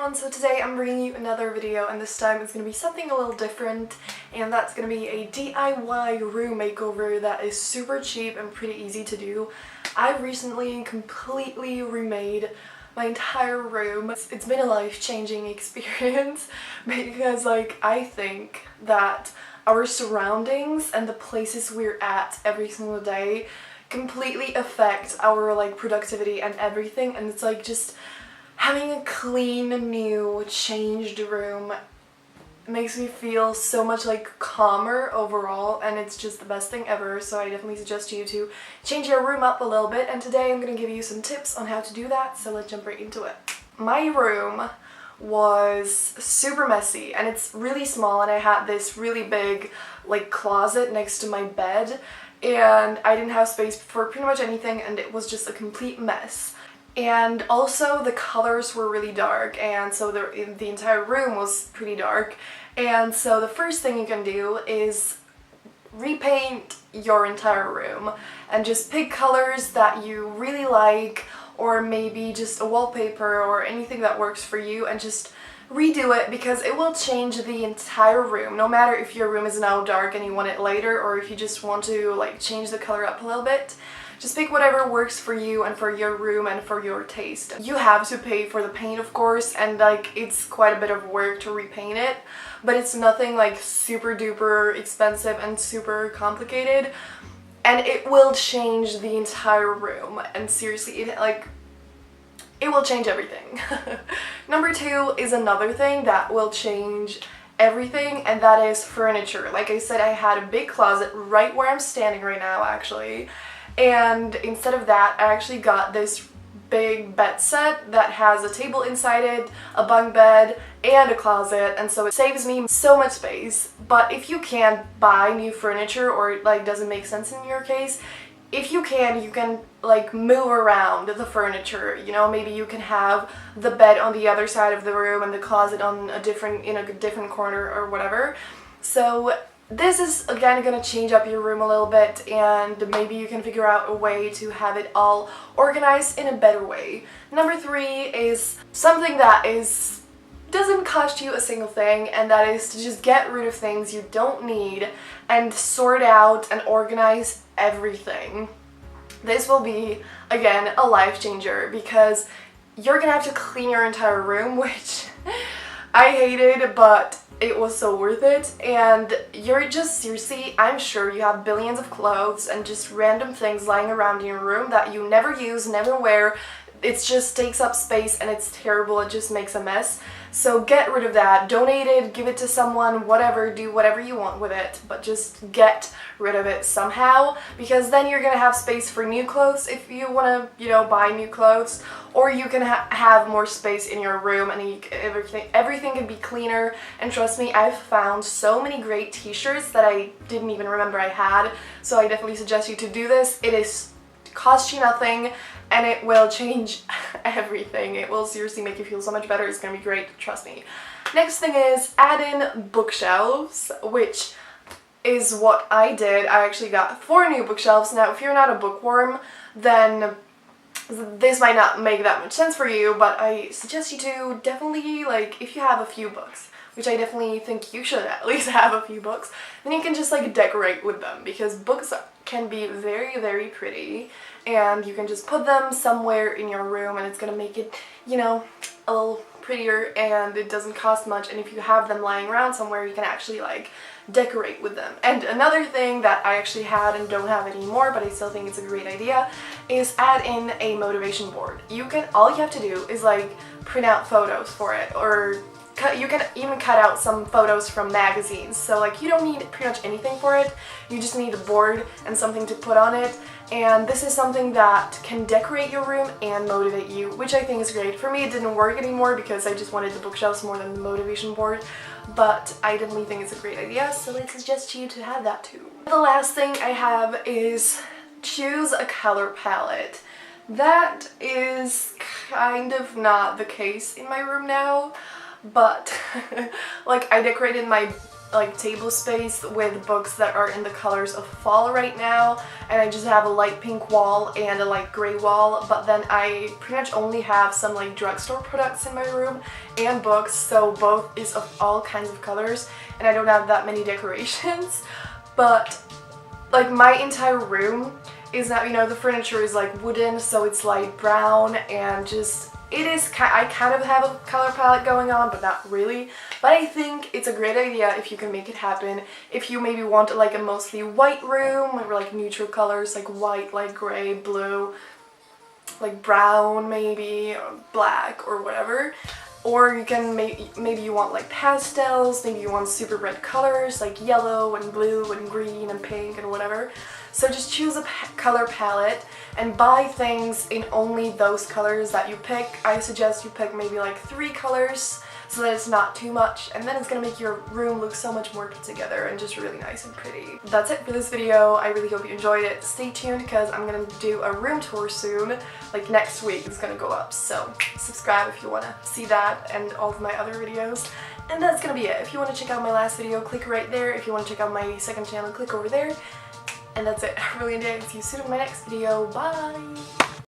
everyone, so today I'm bringing you another video, and this time it's going to be something a little different, and that's going to be a DIY room makeover that is super cheap and pretty easy to do. I recently completely remade my entire room. It's been a life-changing experience because I think that our surroundings and the places we're at every single day completely affect our productivity and everything, and it's just having a clean, new, changed room makes me feel so much calmer overall, and it's just the best thing ever. So I definitely suggest you to change your room up a little bit, and today I'm going to give you some tips on how to do that, so let's jump right into it. My room was super messy, and it's really small, and I had this really big closet next to my bed, and I didn't have space for pretty much anything, and it was just a complete mess. And also the colors were really dark, and so the entire room was pretty dark. And so the first thing you can do is repaint your entire room and just pick colors that you really like, or maybe just a wallpaper or anything that works for you, and just redo it, because it will change the entire room. No matter if your room is now dark and you want it lighter, or if you just want to change the color up a little bit. Just pick whatever works for you and for your room and for your taste. You have to pay for the paint, of course, and it's quite a bit of work to repaint it, but it's nothing super duper expensive and super complicated, and it will change the entire room. And seriously, it will change everything. Number two is another thing that will change everything, and that is furniture. Like I said, I had a big closet right where I'm standing right now, actually. And instead of that, I actually got this big bed set that has a table inside it, a bunk bed, and a closet, and so it saves me so much space. But if you can't buy new furniture, or it doesn't make sense in your case, if you can move around the furniture. You know, maybe you can have the bed on the other side of the room and the closet on a different corner or whatever. So this is again going to change up your room a little bit, and maybe you can figure out a way to have it all organized in a better way. Number three is something that doesn't cost you a single thing, and that is to just get rid of things you don't need and sort out and organize everything. This will be, again, a life changer, because you're gonna have to clean your entire room, which I hated, but it was so worth it. And you're just, seriously, I'm sure you have billions of clothes and just random things lying around in your room that you never use, never wear. It just takes up space and it's terrible. It just makes a mess. So get rid of that, donate it, give it to someone, whatever, do whatever you want with it, but just get rid of it somehow, because then you're gonna have space for new clothes if you want to, buy new clothes, or you can have more space in your room, and everything can be cleaner. And trust me, I've found so many great t-shirts that I didn't even remember I had, so I definitely suggest you to do this. It costs you nothing, and it will change everything. It will seriously make you feel so much better. It's gonna be great, trust me. Next thing is add in bookshelves, which is what I did. I actually got 4 new bookshelves. Now, if you're not a bookworm, then this might not make that much sense for you, but I suggest you to definitely, if you have a few books, which I definitely think you should at least have a few books, then you can just decorate with them, because books can be very, very pretty, and you can just put them somewhere in your room and it's gonna make it, a little prettier, and it doesn't cost much. And if you have them lying around somewhere, you can actually decorate with them. And another thing that I actually had and don't have anymore, but I still think it's a great idea, is add in a motivation board. All you have to do is print out photos for it, or you can even cut out some photos from magazines. So you don't need pretty much anything for it. You just need a board and something to put on it. And this is something that can decorate your room and motivate you, which I think is great. For me, it didn't work anymore because I just wanted the bookshelves more than the motivation board, but I definitely think it's a great idea, so I suggest you to have that too. The last thing I have is choose a color palette. That is kind of not the case in my room now, but I decorated my like table space with books that are in the colors of fall right now, and I just have a light pink wall and a light gray wall, but then I pretty much only have some like drugstore products in my room and books, so both is of all kinds of colors, and I don't have that many decorations. But like my entire room is not, you know, the furniture is like wooden, so it's light brown, and just I kind of have a color palette going on, but not really. But I think it's a great idea if you can make it happen. If you maybe want like a mostly white room, or like neutral colors like white, light gray, blue, like brown maybe, or black or whatever. Or you can maybe you want like pastels, maybe you want super bright colors like yellow and blue and green and pink and whatever. So just choose a color palette and buy things in only those colors that you pick. I suggest you pick maybe like 3 colors so that it's not too much, and then it's gonna make your room look so much more put together and just really nice and pretty. That's it for this video. I really hope you enjoyed it. Stay tuned because I'm gonna do a room tour soon. Like next week it's gonna go up, so subscribe if you wanna see that and all of my other videos. And that's gonna be it. If you wanna check out my last video, click right there. If you wanna check out my second channel, click over there. And that's it. I really enjoyed it. See you soon in my next video. Bye!